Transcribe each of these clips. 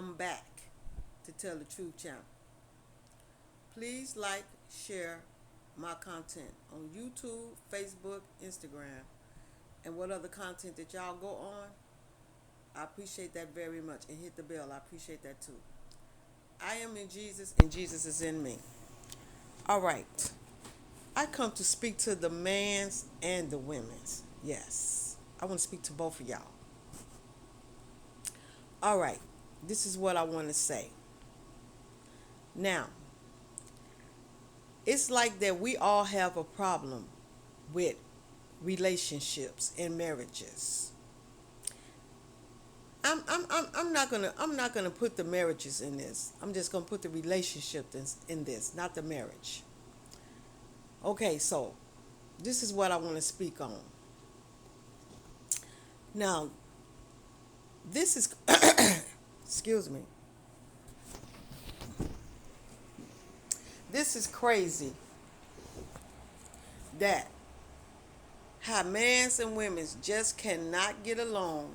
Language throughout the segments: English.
I'm back to tell the truth channel. Please like, share my content on YouTube, Facebook, Instagram, and what other content that y'all go on. I appreciate that very much. And hit the bell. I appreciate that too. I am in Jesus and Jesus is in me. All right. I come to speak to the man's and the women's. Yes. I want to speak to both of y'all. All right. This is what I want to say. Now, it's like that we all have a problem with relationships and marriages. I'm not gonna put the marriages in this. I'm just gonna put the relationship in this, not the marriage. Okay, so this is what I want to speak on. Now, this is excuse me. This is crazy that how men's and women's just cannot get along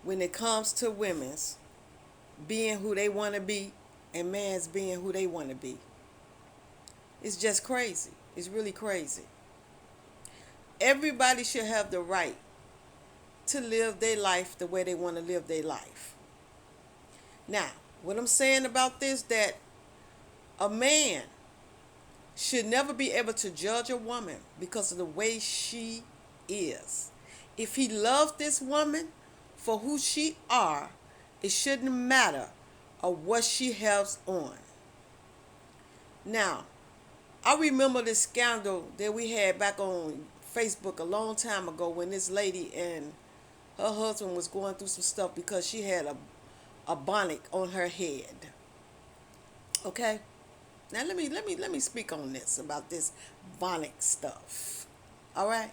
when it comes to women's being who they want to be and man's being who they want to be. It's just crazy. It's really crazy. Everybody should have the right to live their life the way they want to live their life. Now, what I'm saying about this, that a man should never be able to judge a woman because of the way she is. If he loves this woman for who she are, it shouldn't matter of what she has on. Now, I remember this scandal that we had back on Facebook a long time ago when this lady and her husband was going through some stuff because she had a bonnet on her head. Okay? Now let me speak on this about this bonnet stuff. All right?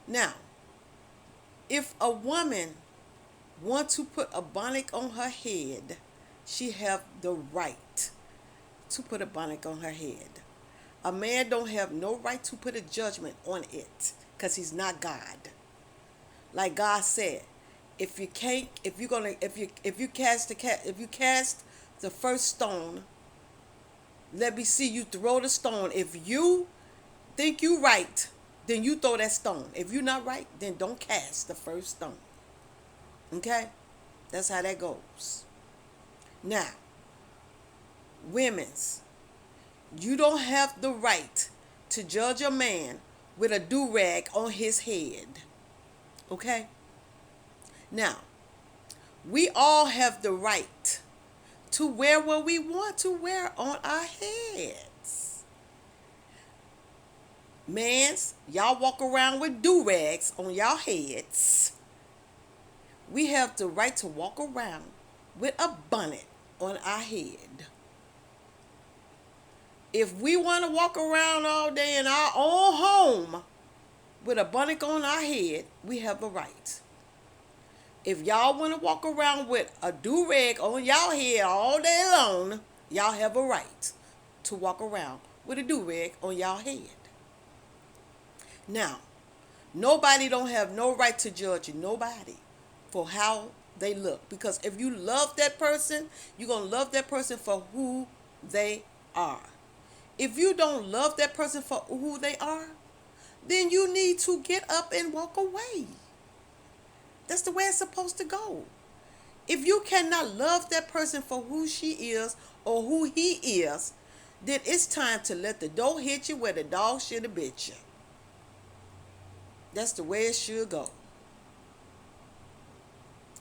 Now, if a woman wants to put a bonnet on her head, she have the right to put a bonnet on her head. A man don't have no right to put a judgment on it because he's not God. Like God said, if you can't, if you cast the first stone, let me see you throw the stone. If you think you right, then you throw that stone. If you're not right, then don't cast the first stone. Okay? That's how that goes. Now, women's, you don't have the right to judge a man with a do-rag on his head. Okay? Now, we all have the right to wear what we want to wear on our heads. Mans, y'all walk around with do-rags on y'all heads. We have the right to walk around with a bonnet on our head. If we want to walk around all day in our own home with a bonnet on our head, we have a right. If y'all want to walk around with a do-rag on y'all head all day long, y'all have a right to walk around with a do-rag on y'all head. Now, nobody don't have no right to judge nobody for how they look. Because if you love that person, you're going to love that person for who they are. If you don't love that person for who they are, then you need to get up and walk away. That's the way it's supposed to go. If you cannot love that person for who she is or who he is, then it's time to let the door hit you where the dog should have bit you. That's the way it should go.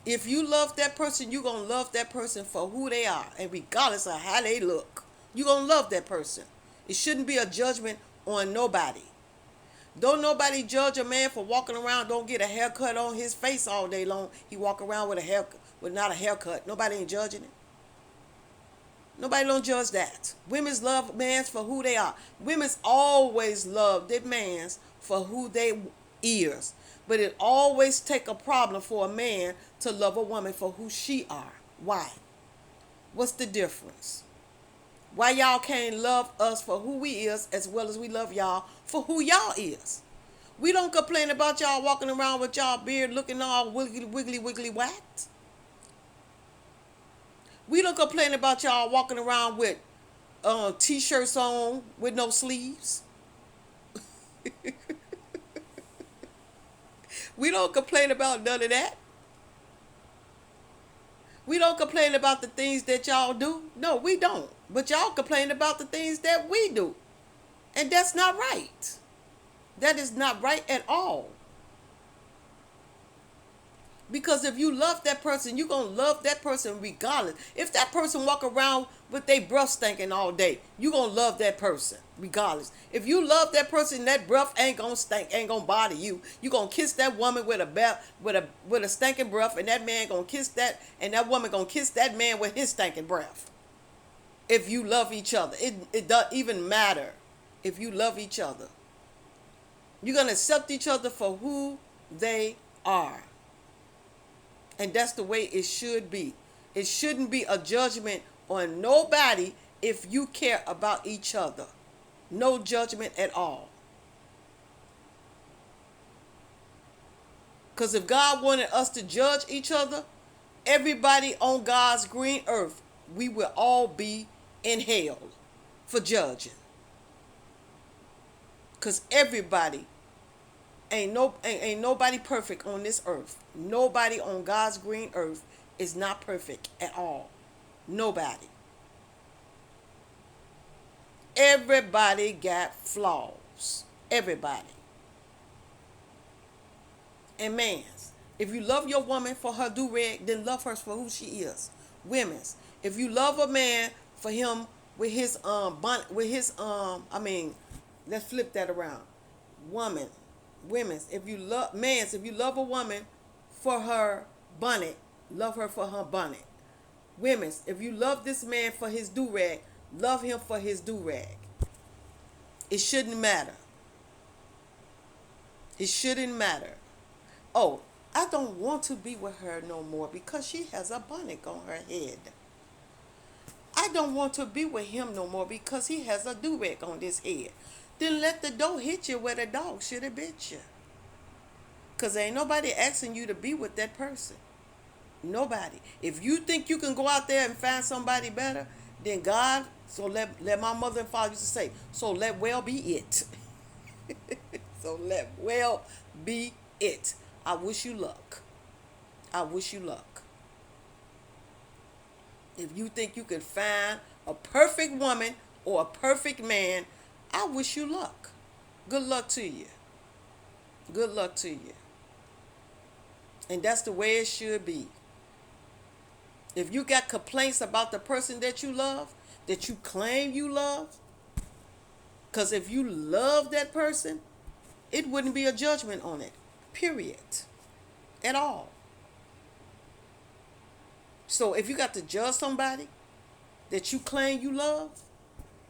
If you love that person, you're going to love that person for who they are. And regardless of how they look, you're going to love that person. It shouldn't be a judgment on nobody. Don't nobody judge a man for walking around, don't get a haircut on his face all day long. He walk around with a haircut, with not a haircut. Nobody ain't judging it. Nobody don't judge that. Women's love mans for who they are. Women's always love their mans for who they is. But it always take a problem for a man to love a woman for who she are. Why? What's the difference? Why y'all can't love us for who we is as well as we love y'all for who y'all is? We don't complain about y'all walking around with y'all beard looking all wiggly, wiggly, wiggly whacked. We don't complain about y'all walking around with t-shirts on with no sleeves. We don't complain about none of that. We don't complain about the things that y'all do. No, we don't. But y'all complain about the things that we do. And that's not right. That is not right at all. Because if you love that person, you're going to love that person regardless. If that person walk around with their breath stinking all day, you're going to love that person regardless. If you love that person, that breath ain't going to stink, ain't going to bother you. You're going to kiss that woman with a stinking breath, and that man going to kiss that, and that woman going to kiss that man with his stinking breath. If you love each other, it doesn't even matter if you love each other. You're going to accept each other for who they are. And that's the way it should be. It shouldn't be a judgment on nobody if you care about each other. No judgment at all. Because if God wanted us to judge each other, everybody on God's green earth, we will all be in hell for judging. Because everybody ain't nobody perfect on this earth. Nobody on God's green earth is not perfect at all. Nobody. Everybody got flaws. Everybody. And mans, if you love your woman for her do-rag, then love her for who she is. Women's, if you love a man for him with his let's flip that around. Women's, if you love a woman for her bonnet, love her for her bonnet. Women's, if you love this man for his do-rag, love him for his do-rag. It shouldn't matter. It shouldn't matter. Oh, I don't want to be with her no more because she has a bonnet on her head. I don't want to be with him no more because he has a do-rag on his head. Then let the door hit you where the dog should have bit you. Because ain't nobody asking you to be with that person. Nobody. If you think you can go out there and find somebody better, then God, so let my mother and father used to say, so let well be it. So let well be it. I wish you luck. I wish you luck. If you think you can find a perfect woman or a perfect man, I wish you luck. Good luck to you. Good luck to you. And that's the way it should be. If you got complaints about the person that you love, that you claim you love, because if you love that person, it wouldn't be a judgment on it. Period. At all. So if you got to judge somebody that you claim you love,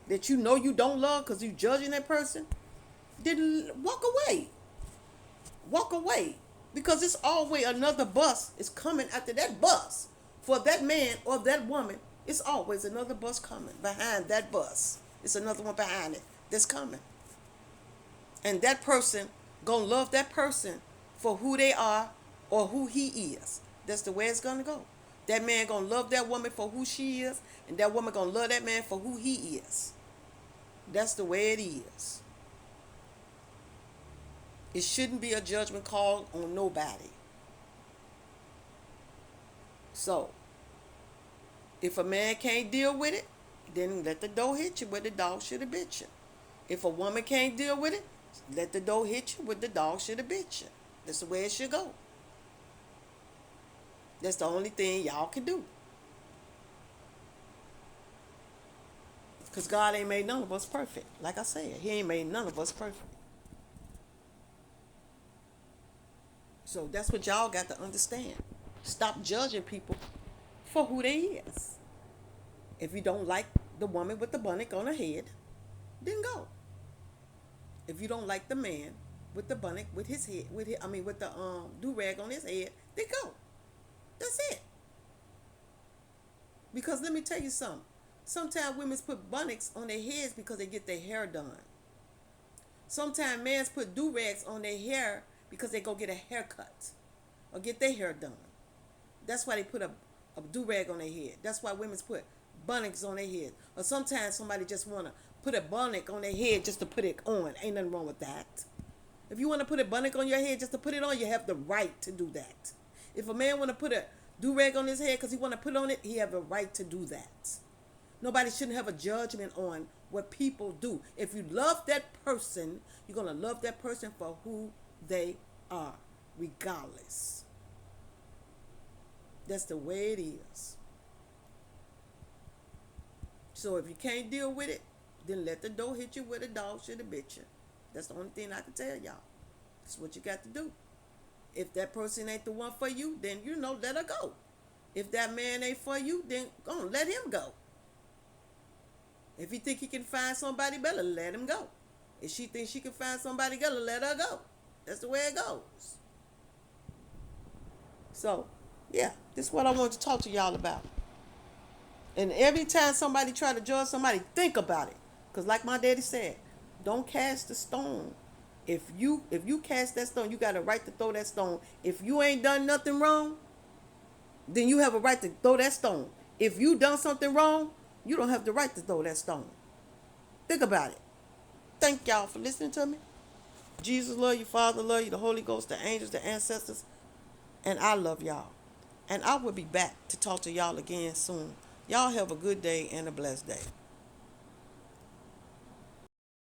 that you know you don't love because you judging that person, then walk away. Walk away. Because it's always another bus is coming after that bus. For that man or that woman, it's always another bus coming behind that bus. It's another one behind it that's coming. And that person gonna love that person for who they are or who he is. That's the way it's gonna go. That man gonna love that woman for who she is, and that woman gonna love that man for who he is. That's the way it is. It shouldn't be a judgment call on nobody. So, if a man can't deal with it, then let the door hit you where the dog should have bit you. If a woman can't deal with it, let the door hit you where the dog should have bit you. That's the way it should go. That's the only thing y'all can do. Because God ain't made none of us perfect. Like I said, he ain't made none of us perfect. So that's what y'all got to understand. Stop judging people for who they is. If you don't like the woman with the bonnet on her head, then go. If you don't like the man with the bonnet with his head, with the do-rag on his head, then go. That's it. Because let me tell you something. Sometimes women put bonnets on their heads because they get their hair done. Sometimes men put do-rags on their hair because they go get a haircut or get their hair done. That's why they put a a do-rag on their head. That's why women's put bonnets on their head. Or sometimes somebody just want to put a bonnet on their head just to put it on. Ain't nothing wrong with that. If you want to put a bonnet on your head just to put it on, you have the right to do that. If a man want to put a do-rag on his head because he want to put on it, he have a right to do that. Nobody shouldn't have a judgment on what people do. If you love that person, you're going to love that person for who they are, regardless. That's the way it is. So if you can't deal with it, then let the door hit you where the dog should have bit you. That's the only thing I can tell y'all. That's what you got to do. If that person ain't the one for you, then let her go. If that man ain't for you, then go on, let him go. If he think he can find somebody better, let him go. If she thinks she can find somebody better, let her go. That's the way it goes. So, yeah, this is what I want to talk to y'all about. And every time somebody try to judge somebody, think about it. Because like my daddy said, don't cast the stone. If you cast that stone, you got a right to throw that stone. If you ain't done nothing wrong, then you have a right to throw that stone. If you done something wrong, you don't have the right to throw that stone. Think about it. Thank y'all for listening to me. Jesus love you, Father love you, the Holy Ghost, the angels, the ancestors, and I love y'all. And I will be back to talk to y'all again soon. Y'all have a good day and a blessed day.